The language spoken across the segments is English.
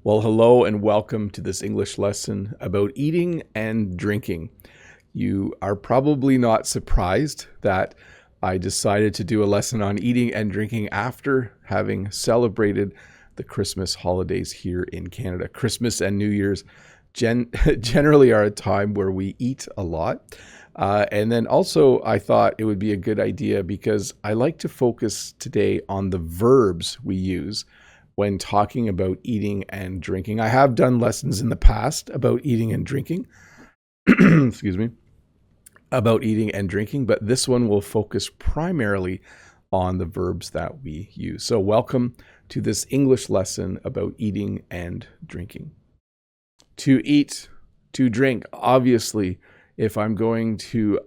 Well, hello and welcome to this English lesson about eating and drinking. You are probably not surprised that I decided to do a lesson on eating and drinking after having celebrated the Christmas holidays here in Canada. Christmas and New Year's generally are a time where we eat a lot. And then also I thought it would be a good idea because I like to focus today on the verbs we use when talking about eating and drinking. I have done lessons in the past about eating and drinking, excuse me, about eating and drinking, but this one will focus primarily on the verbs that we use. So welcome to this English lesson about eating and drinking. To eat, to drink. Obviously, if I'm going to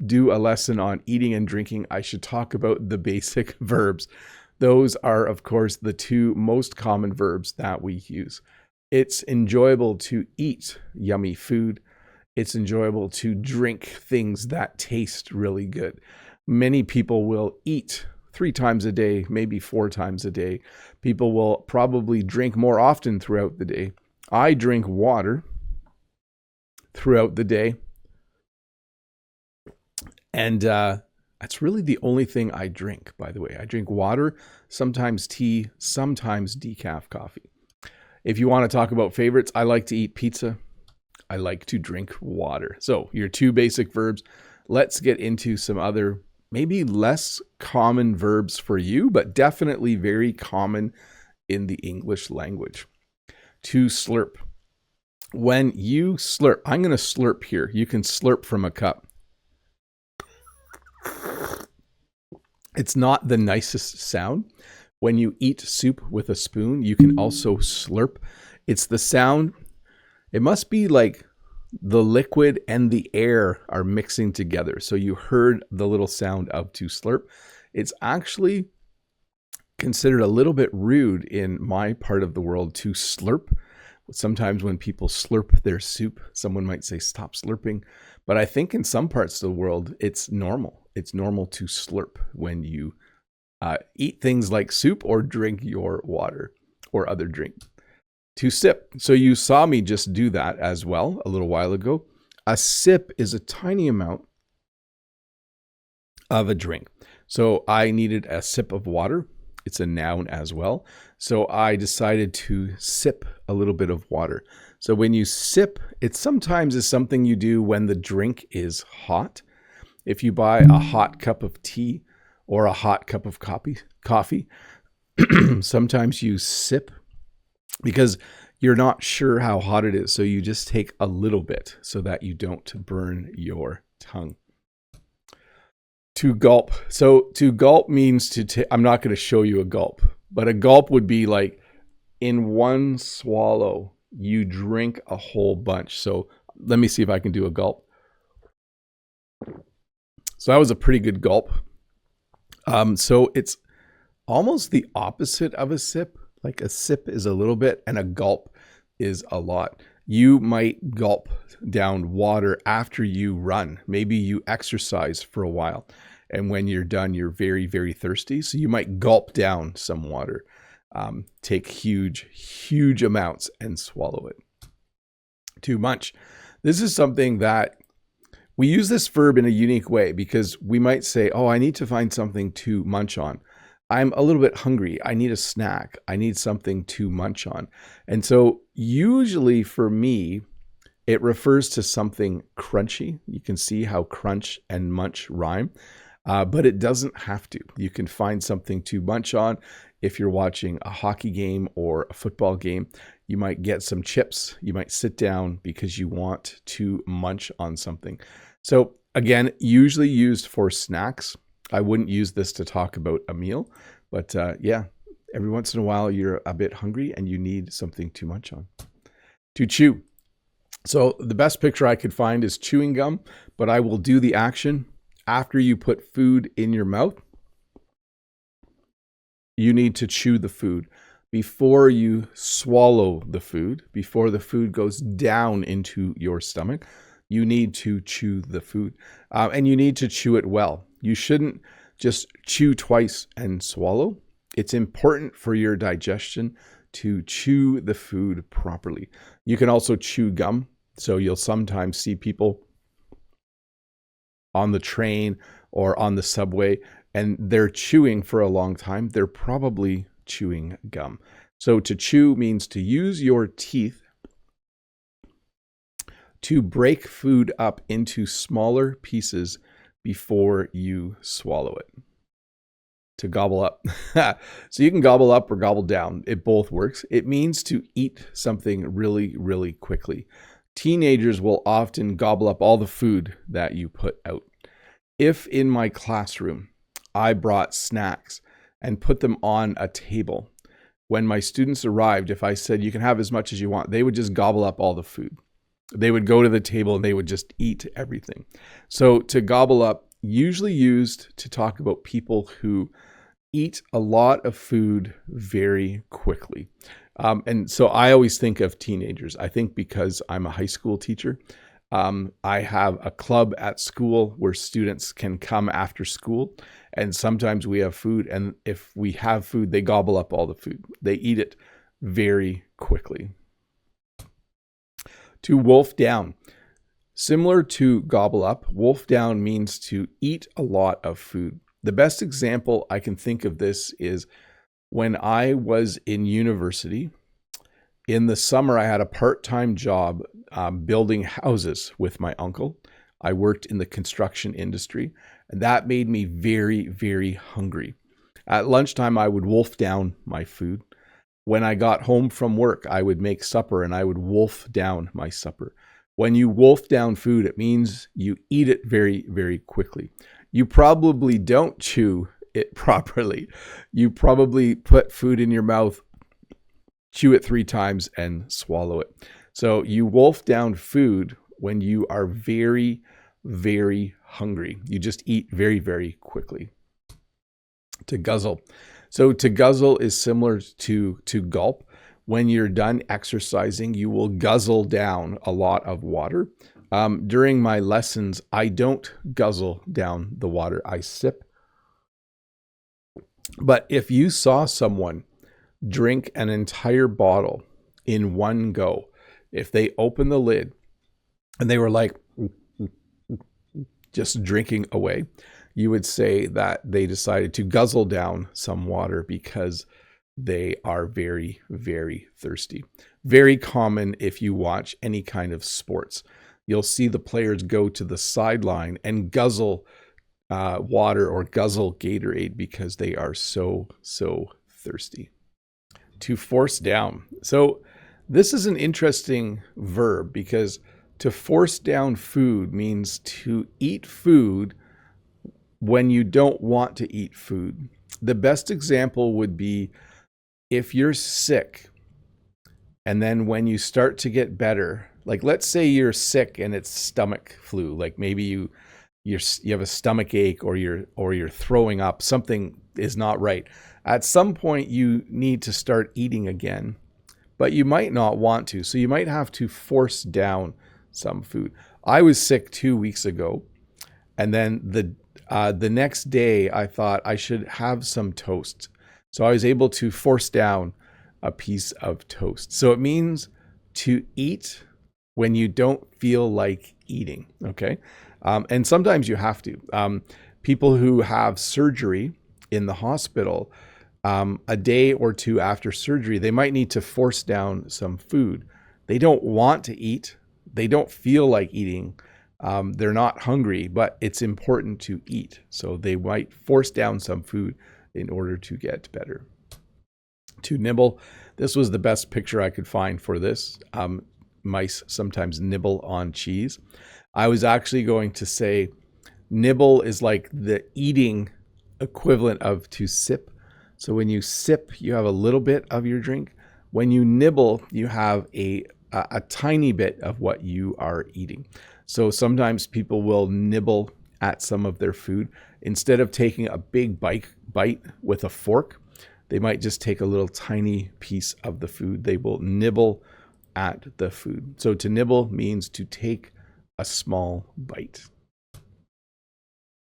do a lesson on eating and drinking, I should talk about the basic verbs. Those are, of course, the two most common verbs that we use. It's enjoyable to eat yummy food. It's enjoyable to drink things that taste really good. Many people will eat 3 times a day, maybe 4 times a day. People will probably drink more often throughout the day. I drink water throughout the day. And that's really the only thing I drink, by the way. I drink water, sometimes tea, sometimes decaf coffee. If you want to talk about favorites, I like to eat pizza. I like to drink water. So your 2 basic verbs. Let's get into some other, maybe less common verbs for you, but definitely very common in the English language. To slurp. When you slurp, I'm going to slurp here. You can slurp from a cup. It's not the nicest sound. When you eat soup with a spoon, you can also slurp. It's the sound. It must be like the liquid and the air are mixing together. So you heard the little sound of to slurp. It's actually considered a little bit rude in my part of the world to slurp. Sometimes when people slurp their soup, someone might say, stop slurping. But I think in some parts of the world, it's normal. It's normal to slurp when you eat things like soup or drink your water or other drink. To sip. So you saw me just do that as well a little while ago. A sip is a tiny amount of a drink. So I needed a sip of water. It's a noun as well. So I decided to sip a little bit of water. So when you sip, it sometimes is something you do when the drink is hot. If you buy a hot cup of tea or a hot cup of coffee, sometimes you sip because you're not sure how hot it is. So you just take a little bit so that you don't burn your tongue. To gulp. So to gulp means I'm not going to show you a gulp, but a gulp would be like in one swallow, you drink a whole bunch. So let me see if I can do a gulp. So that was a pretty good gulp. So it's almost the opposite of a sip. Like a sip is a little bit and a gulp is a lot. You might gulp down water after you run. Maybe you exercise for a while. And when you're done, you're very, very thirsty. So you might gulp down some water. Take huge amounts and swallow it. To munch. This is something that we use this verb in a unique way because we might say, oh, I need to find something to munch on. I'm a little bit hungry. I need a snack. I need something to munch on. And so usually for me, it refers to something crunchy. You can see how crunch and munch rhyme, but it doesn't have to. You can find something to munch on. If you're watching a hockey game or a football game, you might get some chips. You might sit down because you want to munch on something. So again, usually used for snacks. I wouldn't use this to talk about a meal, but yeah, every once in a while you're a bit hungry and you need something to munch on. To chew. So the best picture I could find is chewing gum, but I will do the action. After you put food in your mouth, you need to chew the food. Before you swallow the food, before the food goes down into your stomach, you need to chew the food. And you need to chew it well. You shouldn't just chew twice and swallow. It's important for your digestion to chew the food properly. You can also chew gum. So you'll sometimes see people on the train or on the subway, and they're chewing for a long time. They're probably chewing gum. So to chew means to use your teeth to break food up into smaller pieces before you swallow it. To gobble up. So you can gobble up or gobble down. It both works. It means to eat something really, really quickly. Teenagers will often gobble up all the food that you put out. If in my classroom, I brought snacks and put them on a table, when my students arrived, if I said, you can have as much as you want, they would just gobble up all the food. They would go to the table and they would just eat everything. So to gobble up, usually used to talk about people who eat a lot of food very quickly. And so I always think of teenagers. I think because I'm a high school teacher, I have a club at school where students can come after school. And sometimes we have food. And if we have food, they gobble up all the food. They eat it very quickly. To wolf down. Similar to gobble up, wolf down means to eat a lot of food. The best example I can think of this is when I was in university. In the summer, I had a part-time job building houses with my uncle. I worked in the construction industry, and that made me very, very hungry. At lunchtime, I would wolf down my food. When I got home from work, I would make supper and I would wolf down my supper. When you wolf down food, it means you eat it very, very quickly. You probably don't chew it properly. You probably put food in your mouth, chew it 3 times, and swallow it. So you wolf down food when you are very, very hungry. You just eat very, very quickly. To guzzle. So to guzzle is similar to gulp. When you're done exercising, you will guzzle down a lot of water. During my lessons, I don't guzzle down the water. I sip. But if you saw someone drink an entire bottle in one go, if they open the lid and they were like just drinking away, you would say that they decided to guzzle down some water because they are very, very thirsty. Very common if you watch any kind of sports. You'll see the players go to the sideline and guzzle water or guzzle Gatorade because they are so thirsty. To force down. So this is an interesting verb because to force down food means to eat food when you don't want to eat food. The best example would be if you're sick and then when you start to get better, like let's say you're sick and it's stomach flu, like maybe you have a stomach ache or you're throwing up, something is not right. At some point you need to start eating again, but you might not want to. So you might have to force down some food. I was sick 2 weeks ago, and then the next day I thought I should have some toast. So I was able to force down a piece of toast. So it means to eat when you don't feel like eating, okay? And sometimes you have to. People who have surgery in the hospital, a day or two after surgery, they might need to force down some food. They don't want to eat. They don't feel like eating. They're not hungry, but it's important to eat. So they might force down some food in order to get better. To nibble. This was the best picture I could find for this. Mice sometimes nibble on cheese. I was actually going to say nibble is like the eating equivalent of to sip. So when you sip, you have a little bit of your drink. When you nibble, you have a tiny bit of what you are eating. So sometimes people will nibble at some of their food. Instead of taking a big bite with a fork, they might just take a little tiny piece of the food. They will nibble at the food. So to nibble means to take a small bite.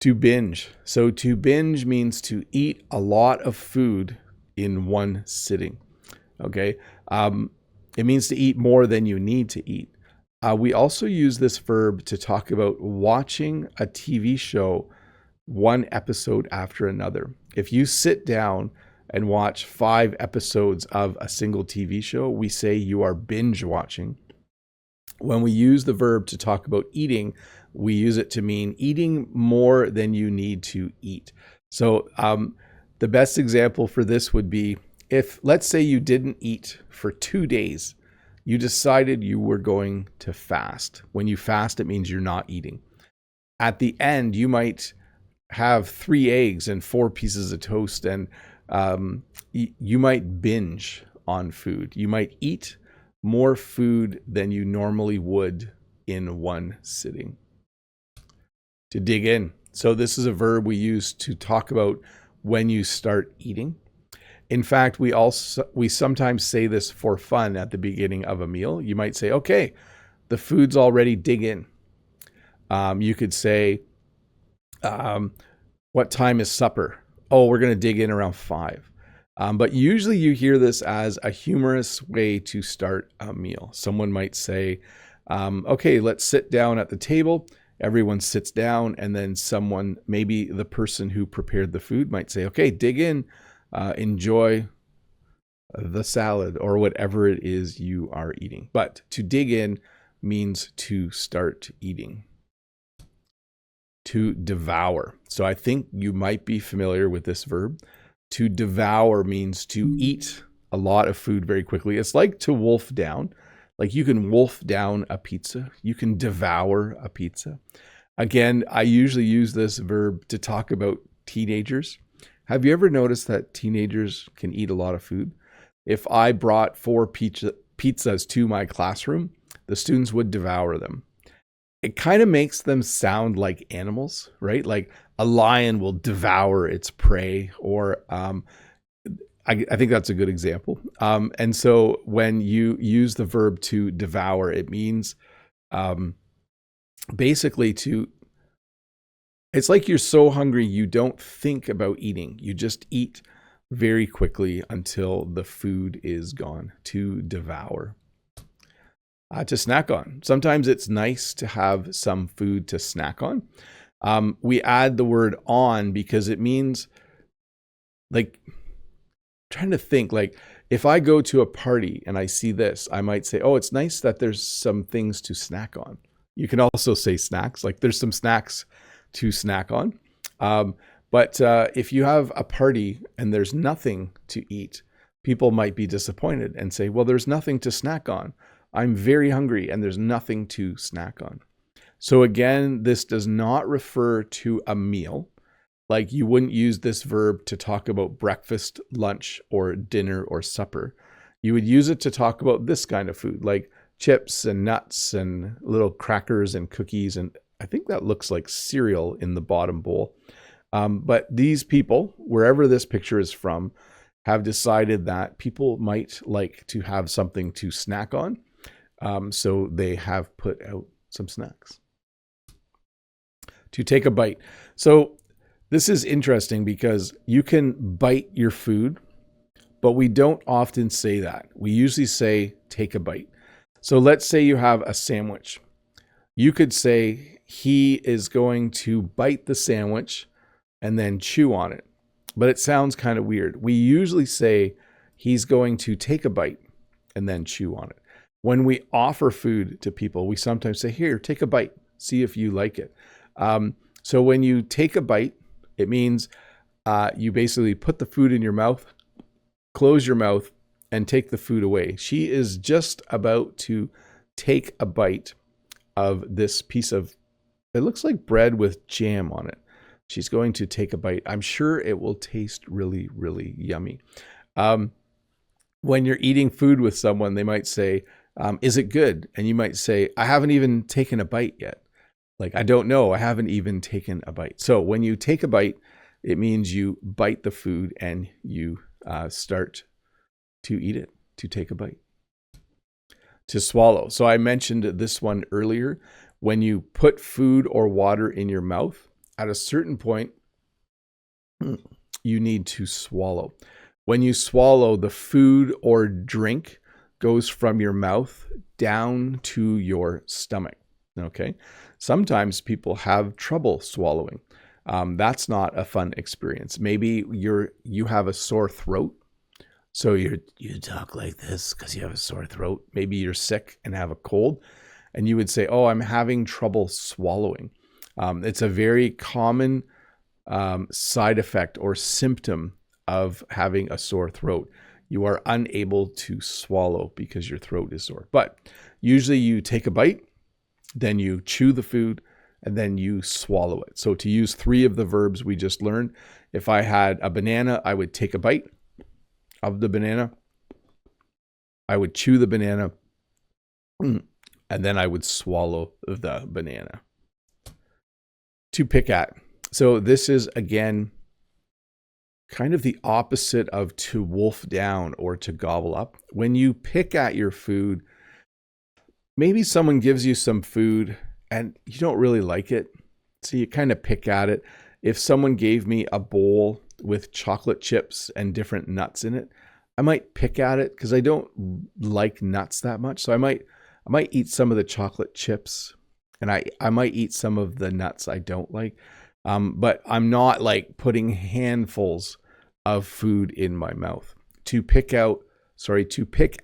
To binge. So to binge means to eat a lot of food in one sitting. Okay. It means to eat more than you need to eat. We also use this verb to talk about watching a TV show one episode after another. If you sit down and watch 5 episodes of a single TV show, we say you are binge watching. When we use the verb to talk about eating, we use it to mean eating more than you need to eat. So the best example for this would be if, let's say, you didn't eat for 2 days. You decided you were going to fast. When you fast, it means you're not eating. At the end, you might have 3 eggs and 4 pieces of toast, and you might binge on food. You might eat more food than you normally would in one sitting. To dig in. So this is a verb we use to talk about when you start eating. In fact, we sometimes say this for fun at the beginning of a meal. You might say, okay, the food's already, dig in. You could say, what time is supper? Oh, we're going to dig in around 5. But usually you hear this as a humorous way to start a meal. Someone might say, okay, let's sit down at the table. Everyone sits down, and then someone, maybe the person who prepared the food, might say, okay, dig in, enjoy the salad or whatever it is you are eating. But to dig in means to start eating. To devour. So I think you might be familiar with this verb. To devour means to eat a lot of food very quickly. It's like to wolf down. Like you can wolf down a pizza. You can devour a pizza. Again, I usually use this verb to talk about teenagers. Have you ever noticed that teenagers can eat a lot of food? If I brought 4 pizzas to my classroom, the students would devour them. It kind of makes them sound like animals, right? Like a lion will devour its prey, or I think that's a good example. And so when you use the verb to devour, it means basically it's like you're so hungry you don't think about eating. You just eat very quickly until the food is gone. To devour. To snack on. Sometimes it's nice to have some food to snack on. We add the word on because it means, like, trying to think, like, if I go to a party and I see this, I might say, oh, it's nice that there's some things to snack on. You can also say snacks, like there's some snacks to snack on. But if you have a party and there's nothing to eat, people might be disappointed and say, well, there's nothing to snack on. I'm very hungry and there's nothing to snack on. So again, this does not refer to a meal. Like you wouldn't use this verb to talk about breakfast, lunch, or dinner or supper. You would use it to talk about this kind of food, like chips and nuts and little crackers and cookies. And I think that looks like cereal in the bottom bowl. But these people, wherever this picture is from, have decided that people might like to have something to snack on. So they have put out some snacks. To take a bite. So this is interesting because you can bite your food, but we don't often say that. We usually say take a bite. So let's say you have a sandwich. You could say he is going to bite the sandwich and then chew on it. But it sounds kind of weird. We usually say he's going to take a bite and then chew on it. When we offer food to people, we sometimes say, here, take a bite, see if you like it. So when you take a bite, it means you basically put the food in your mouth, close your mouth, and take the food away. She is just about to take a bite of this piece of, it looks like bread with jam on it. She's going to take a bite. I'm sure it will taste really, really yummy. When you're eating food with someone, they might say, is it good? And you might say, I haven't even taken a bite yet. Like, I don't know. I haven't even taken a bite. So when you take a bite, it means you bite the food and you start to eat it, to take a bite. To swallow. So I mentioned this one earlier. When you put food or water in your mouth, at a certain point, you need to swallow. When you swallow, the food or drink goes from your mouth down to your stomach. Okay. Sometimes people have trouble swallowing. That's not a fun experience. Maybe you have a sore throat. So you talk like this because you have a sore throat. Maybe you're sick and have a cold, and you would say, "Oh, I'm having trouble swallowing." It's a very common side effect or symptom of having a sore throat. You are unable to swallow because your throat is sore. But usually you take a bite, then you chew the food, and then you swallow it. So to use 3 of the verbs we just learned, if I had a banana, I would take a bite of the banana. I would chew the banana, and then I would swallow the banana. To pick at. So this is, again, kind of the opposite of to wolf down or to gobble up. When you pick at your food, maybe someone gives you some food and you don't really like it, so you kind of pick at it. If someone gave me a bowl with chocolate chips and different nuts in it, I might pick at it because I don't like nuts that much. So I might eat some of the chocolate chips, and I might eat some of the nuts I don't like. But I'm not like putting handfuls of food in my mouth. To pick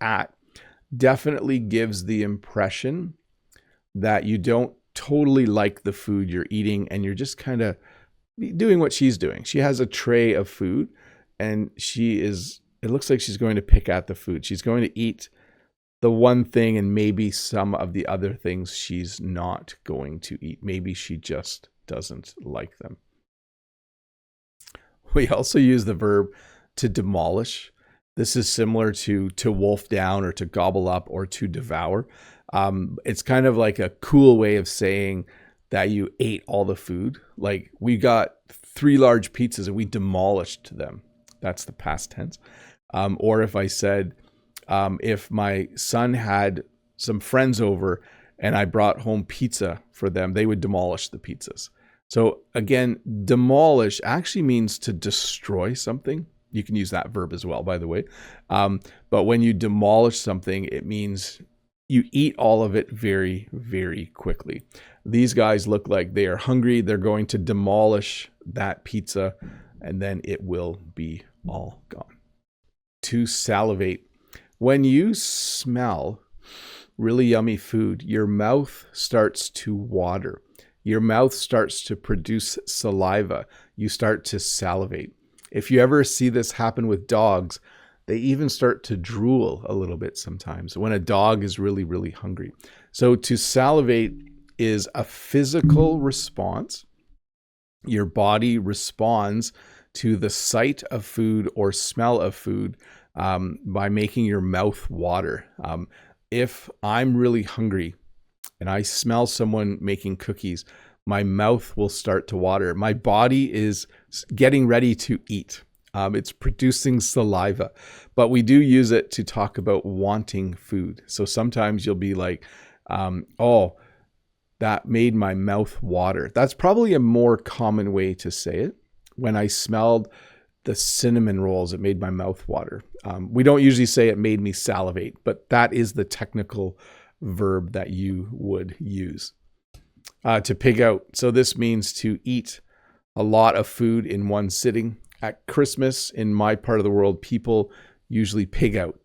at definitely gives the impression that you don't totally like the food you're eating, and you're just kind of doing what she's doing. She has a tray of food, and it looks like she's going to pick at the food. She's going to eat the one thing and maybe some of the other things she's not going to eat. Maybe she just doesn't like them. We also use the verb to demolish. This is similar to wolf down or to gobble up or to devour. It's kind of like a cool way of saying that you ate all the food. Like, we got 3 large pizzas and we demolished them. That's the past tense. Or if I said, if my son had some friends over and I brought home pizza for them, they would demolish the pizzas. So again, demolish actually means to destroy something. You can use that verb as well, by the way. But when you demolish something, it means you eat all of it very, very quickly. These guys look like they are hungry. They're going to demolish that pizza, and then it will be all gone. To salivate. When you smell really yummy food, your mouth starts to water. Your mouth starts to produce saliva. You start to salivate. If you ever see this happen with dogs, they even start to drool a little bit sometimes when a dog is really, really hungry. So to salivate is a physical response. Your body responds to the sight of food or smell of food by making your mouth water. If I'm really hungry and I smell someone making cookies, my mouth will start to water. My body is getting ready to eat. It's producing saliva, but we do use it to talk about wanting food. So sometimes you'll be like, oh, that made my mouth water. That's probably a more common way to say it. When I smelled the cinnamon rolls, it made my mouth water. We don't usually say it made me salivate, but that is the technical verb that you would use. To pig out. So this means to eat a lot of food in one sitting. At Christmas, in my part of the world, people usually pig out.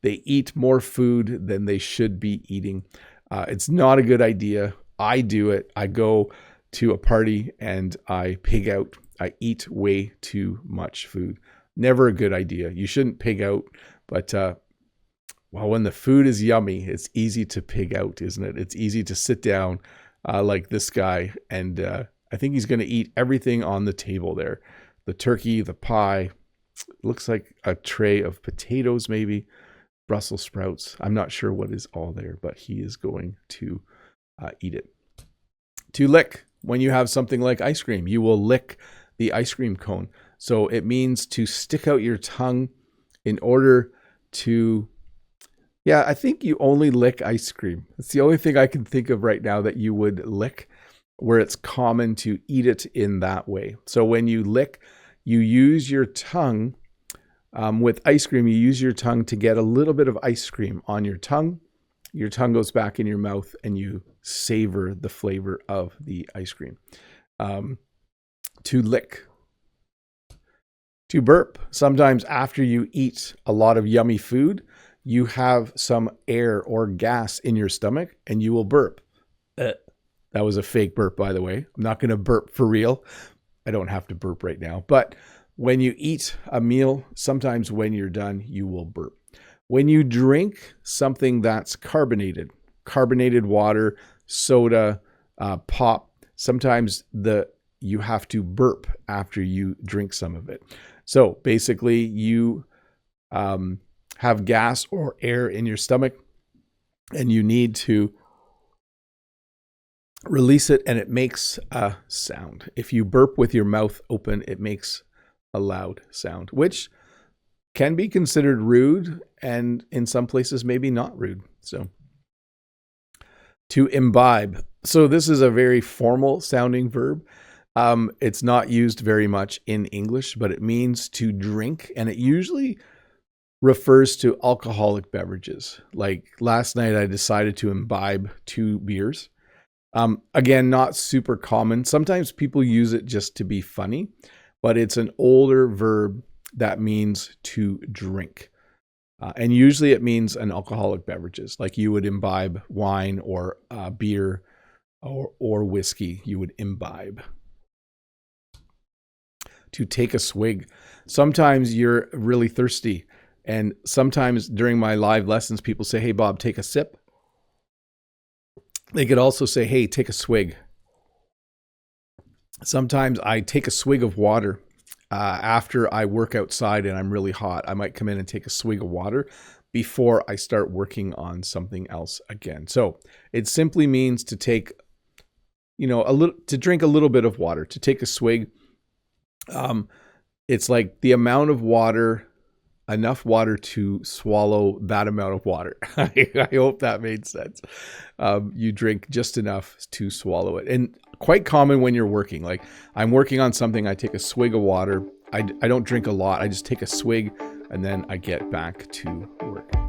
They eat more food than they should be eating. It's not a good idea. I do it. I go to a party and I pig out. I eat way too much food. Never a good idea. You shouldn't pig out. But well, when the food is yummy, it's easy to pig out, isn't it? It's easy to sit down like this guy. And I think he's going to eat everything on the table there. The turkey, the pie, looks like a tray of potatoes, maybe Brussels sprouts. I'm not sure what is all there, but he is going to eat it. To lick. When you have something like ice cream, you will lick the ice cream cone. So it means to stick out your tongue in order to, I think you only lick ice cream. It's the only thing I can think of right now that you would lick, where it's common to eat it in that way. So when you lick, you use your tongue With ice cream, you use your tongue to get a little bit of ice cream on your tongue. Your tongue goes back in your mouth and you savor the flavor of the ice cream. To lick. To burp. Sometimes after you eat a lot of yummy food, you have some air or gas in your stomach and you will burp. That was a fake burp, by the way. I'm not going to burp for real. I don't have to burp right now. But when you eat a meal, sometimes when you're done, you will burp. When you drink something that's carbonated water, soda, pop, sometimes you have to burp after you drink some of it. So basically you have gas or air in your stomach and you need to release it and it makes a sound. If you burp with your mouth open, it makes a loud sound, which can be considered rude and in some places maybe not rude. So to imbibe. So this is a very formal sounding verb. It's not used very much in English, but it means to drink, and it usually refers to alcoholic beverages. Like last night I decided to imbibe 2 beers. Again, not super common. Sometimes people use it just to be funny, but it's an older verb that means to drink. And usually it means an alcoholic beverages, like you would imbibe wine or beer or whiskey, you would imbibe. To take a swig. Sometimes you're really thirsty, and sometimes during my live lessons, people say, "Hey, Bob, take a sip." They could also say, "Hey, take a swig." Sometimes I take a swig of water. After I work outside and I'm really hot, I might come in and take a swig of water before I start working on something else again. So it simply means to take, to drink a little bit of water, to take a swig. It's like the amount of water, enough water to swallow that amount of water. I hope that made sense. You drink just enough to swallow it. And quite common when you're working. Like I'm working on something, I take a swig of water. I don't drink a lot. I just take a swig and then I get back to work.